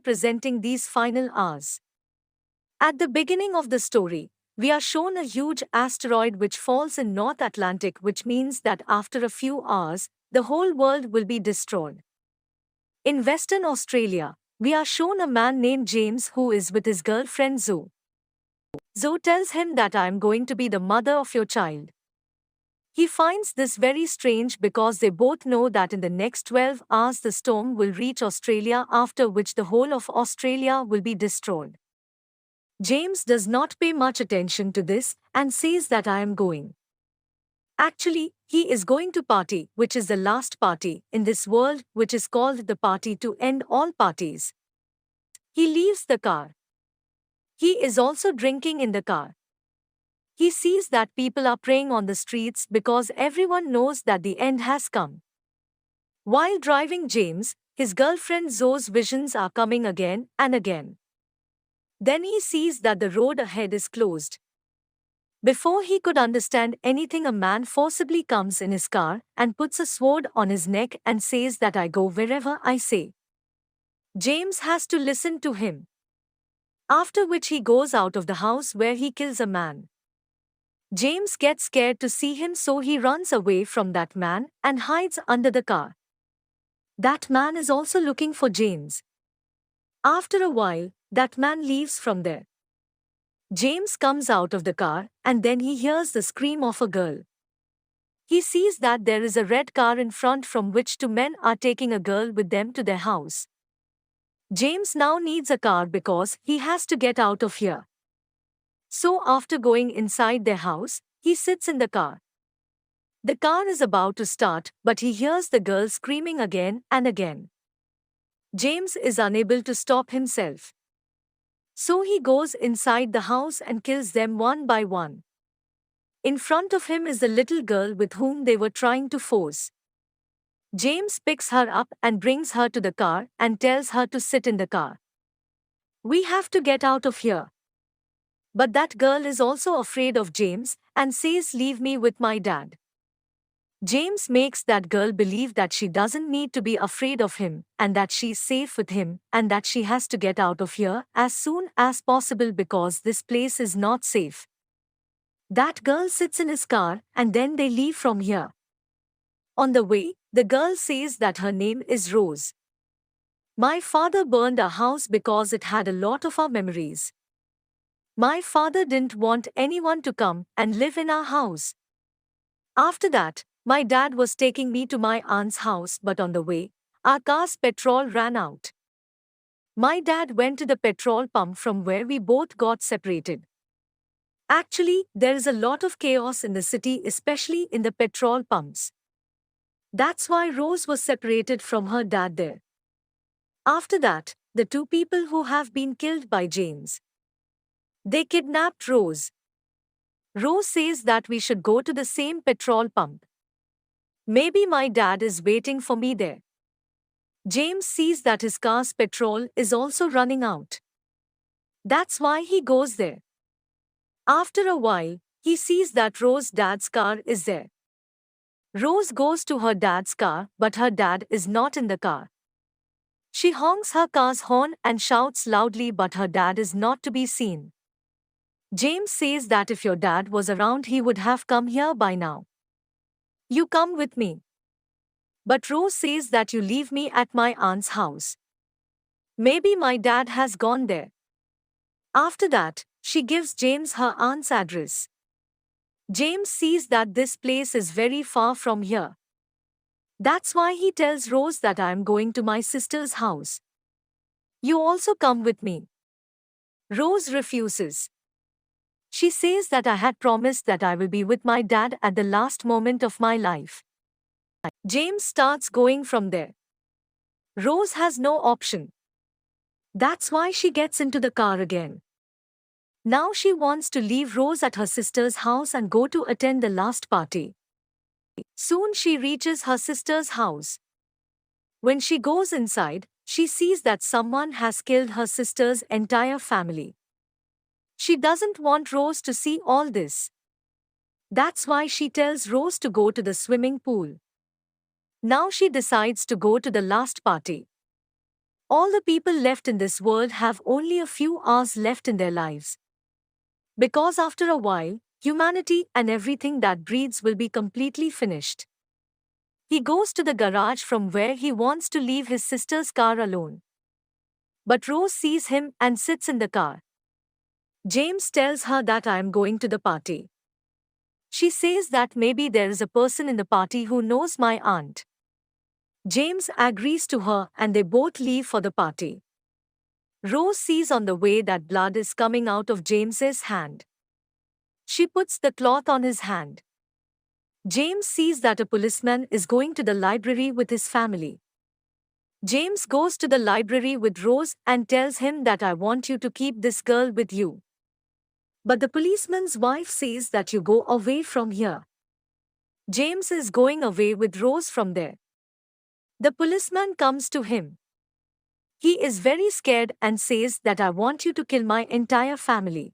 presenting these final hours. At the beginning of the story, we are shown a huge asteroid which falls in North Atlantic, which means that after a few hours, the whole world will be destroyed. In Western Australia, we are shown a man named James who is with his girlfriend Zoe. Zoe tells him that I am going to be the mother of your child. He finds this very strange because they both know that in the next 12 hours the storm will reach Australia, after which the whole of Australia will be destroyed. James does not pay much attention to this and says that I am going. Actually, he is going to party, which is the last party in this world, which is called the party to end all parties. He leaves the car. He is also drinking in the car. He sees that people are praying on the streets because everyone knows that the end has come. While driving James, his girlfriend Zoe's visions are coming again and again. Then he sees that the road ahead is closed. Before he could understand anything, a man forcibly comes in his car and puts a sword on his neck and says that I go wherever I say. James has to listen to him. After which he goes out of the house where he kills a man. James gets scared to see him, so he runs away from that man and hides under the car. That man is also looking for James. After a while, that man leaves from there. James comes out of the car and then he hears the scream of a girl. He sees that there is a red car in front from which two men are taking a girl with them to their house. James now needs a car because he has to get out of here. So after going inside their house, he sits in the car. The car is about to start, but he hears the girl screaming again and again. James is unable to stop himself. So he goes inside the house and kills them one by one. In front of him is the little girl with whom they were trying to force. James picks her up and brings her to the car and tells her to sit in the car. We have to get out of here. But that girl is also afraid of James and says, leave me with my dad. James makes that girl believe that she doesn't need to be afraid of him and that she's safe with him and that she has to get out of here as soon as possible because this place is not safe. That girl sits in his car and then they leave from here. On the way, the girl says that her name is Rose. My father burned our house because it had a lot of our memories. My father didn't want anyone to come and live in our house. After that, my dad was taking me to my aunt's house, but on the way, our car's petrol ran out. My dad went to the petrol pump from where we both got separated. Actually, there is a lot of chaos in the city, especially in the petrol pumps. That's why Rose was separated from her dad there. After that, the two people who have been killed by James. They kidnapped Rose. Rose says that we should go to the same petrol pump. Maybe my dad is waiting for me there. James sees that his car's petrol is also running out. That's why he goes there. After a while, he sees that Rose's dad's car is there. Rose goes to her dad's car, but her dad is not in the car. She honks her car's horn and shouts loudly, but her dad is not to be seen. James says that if your dad was around, he would have come here by now. You come with me. But Rose says that you leave me at my aunt's house. Maybe my dad has gone there. After that, she gives James her aunt's address. James sees that this place is very far from here. That's why he tells Rose that I am going to my sister's house. You also come with me. Rose refuses. She says that I had promised that I will be with my dad at the last moment of my life. James starts going from there. Rose has no option. That's why she gets into the car again. Now she wants to leave Rose at her sister's house and go to attend the last party. Soon she reaches her sister's house. When she goes inside, she sees that someone has killed her sister's entire family. She doesn't want Rose to see all this. That's why she tells Rose to go to the swimming pool. Now she decides to go to the last party. All the people left in this world have only a few hours left in their lives. Because after a while, humanity and everything that breathes will be completely finished. He goes to the garage from where he wants to leave his sister's car alone. But Rose sees him and sits in the car. James tells her that I am going to the party. She says that maybe there is a person in the party who knows my aunt. James agrees to her and they both leave for the party. Rose sees on the way that blood is coming out of James's hand. She puts the cloth on his hand. James sees that a policeman is going to the library with his family. James goes to the library with Rose and tells him that I want you to keep this girl with you. But the policeman's wife says that you go away from here. James is going away with Rose from there. The policeman comes to him. He is very scared and says that I want you to kill my entire family.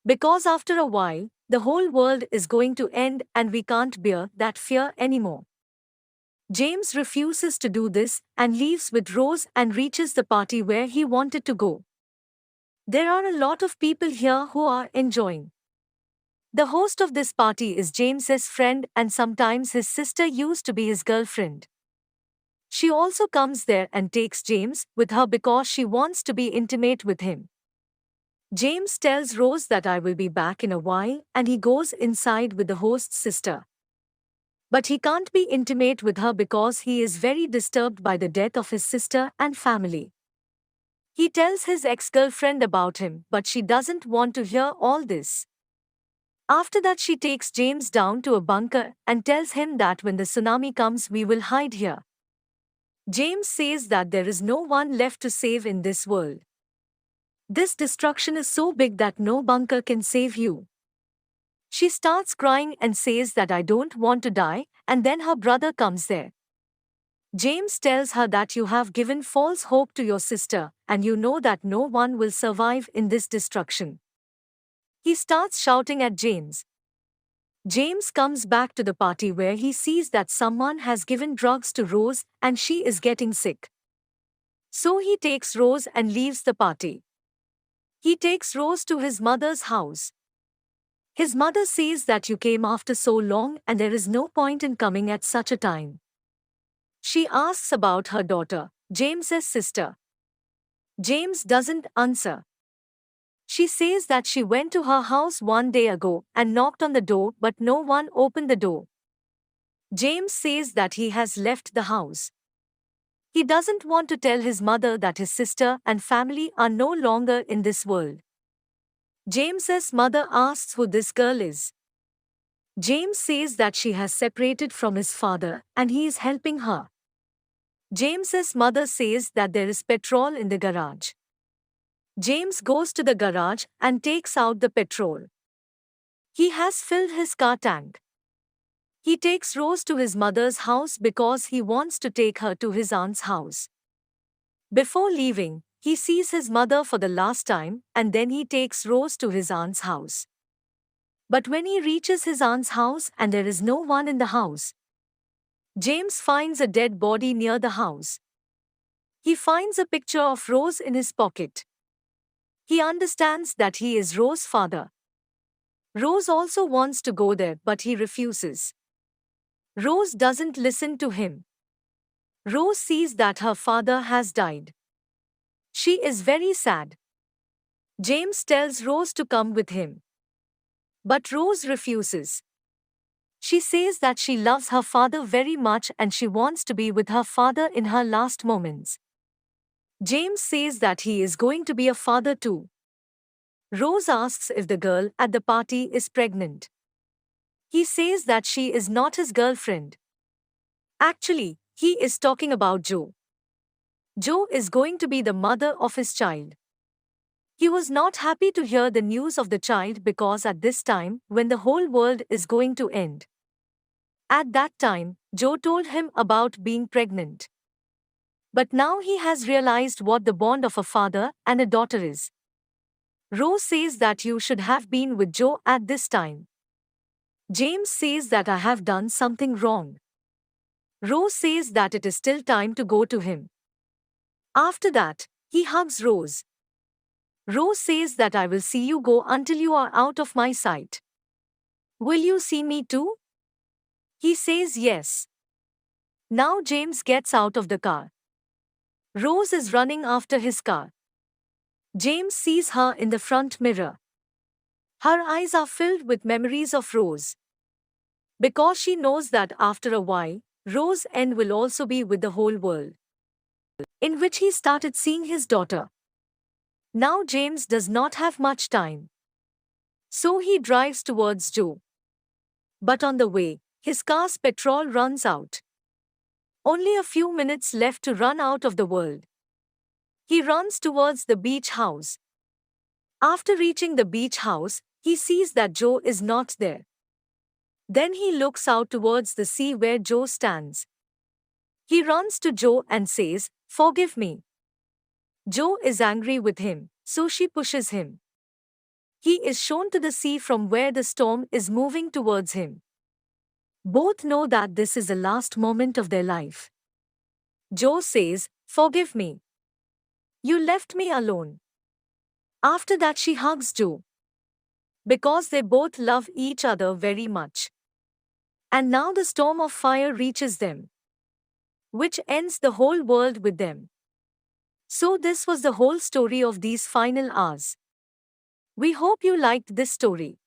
Because after a while, the whole world is going to end and we can't bear that fear anymore. James refuses to do this and leaves with Rose and reaches the party where he wanted to go. There are a lot of people here who are enjoying. The host of this party is James's friend and sometimes his sister used to be his girlfriend. She also comes there and takes James with her because she wants to be intimate with him. James tells Rose that I will be back in a while and he goes inside with the host's sister. But he can't be intimate with her because he is very disturbed by the death of his sister and family. He tells his ex-girlfriend about him, but she doesn't want to hear all this. After that, she takes James down to a bunker and tells him that when the tsunami comes, we will hide here. James says that there is no one left to save in this world. This destruction is so big that no bunker can save you. She starts crying and says that I don't want to die, and then her brother comes there. James tells her that you have given false hope to your sister, and you know that no one will survive in this destruction. He starts shouting at James. James comes back to the party where he sees that someone has given drugs to Rose and she is getting sick. So he takes Rose and leaves the party. He takes Rose to his mother's house. His mother says that you came after so long and there is no point in coming at such a time. She asks about her daughter, James's sister. James doesn't answer. She says that she went to her house one day ago and knocked on the door but no one opened the door. James says that he has left the house. He doesn't want to tell his mother that his sister and family are no longer in this world. James's mother asks who this girl is. James says that she has separated from his father and he is helping her. James's mother says that there is petrol in the garage. James goes to the garage and takes out the petrol. He has filled his car tank. He takes Rose to his mother's house because he wants to take her to his aunt's house. Before leaving, he sees his mother for the last time and then he takes Rose to his aunt's house. But when he reaches his aunt's house and there is no one in the house, James finds a dead body near the house. He finds a picture of Rose in his pocket. He understands that he is Rose's father. Rose also wants to go there but he refuses. Rose doesn't listen to him. Rose sees that her father has died. She is very sad. James tells Rose to come with him. But Rose refuses. She says that she loves her father very much and she wants to be with her father in her last moments. James says that he is going to be a father too. Rose asks if the girl at the party is pregnant. He says that she is not his girlfriend. Actually, he is talking about Jo. Jo is going to be the mother of his child. He was not happy to hear the news of the child because at this time, when the whole world is going to end. At that time, Jo told him about being pregnant. But now he has realized what the bond of a father and a daughter is. Rose says that you should have been with Jo at this time. James says that I have done something wrong. Rose says that it is still time to go to him. After that, he hugs Rose. Rose says that I will see you go until you are out of my sight. Will you see me too? He says yes. Now James gets out of the car. Rose is running after his car. James sees her in the front mirror. Her eyes are filled with memories of Rose. Because she knows that after a while, Rose's end will also be with the whole world. In which he started seeing his daughter. Now James does not have much time. So he drives towards Joe. But on the way, his car's petrol runs out. Only a few minutes left to run out of the world. He runs towards the beach house. After reaching the beach house, he sees that Joe is not there. Then he looks out towards the sea where Joe stands. He runs to Joe and says, "Forgive me." Joe is angry with him, so she pushes him. He is shown to the sea from where the storm is moving towards him. Both know that this is the last moment of their life. Joe says, "Forgive me. You left me alone." After that she hugs Joe. Because they both love each other very much. And now the storm of fire reaches them, which ends the whole world with them. So this was the whole story of these final hours. We hope you liked this story.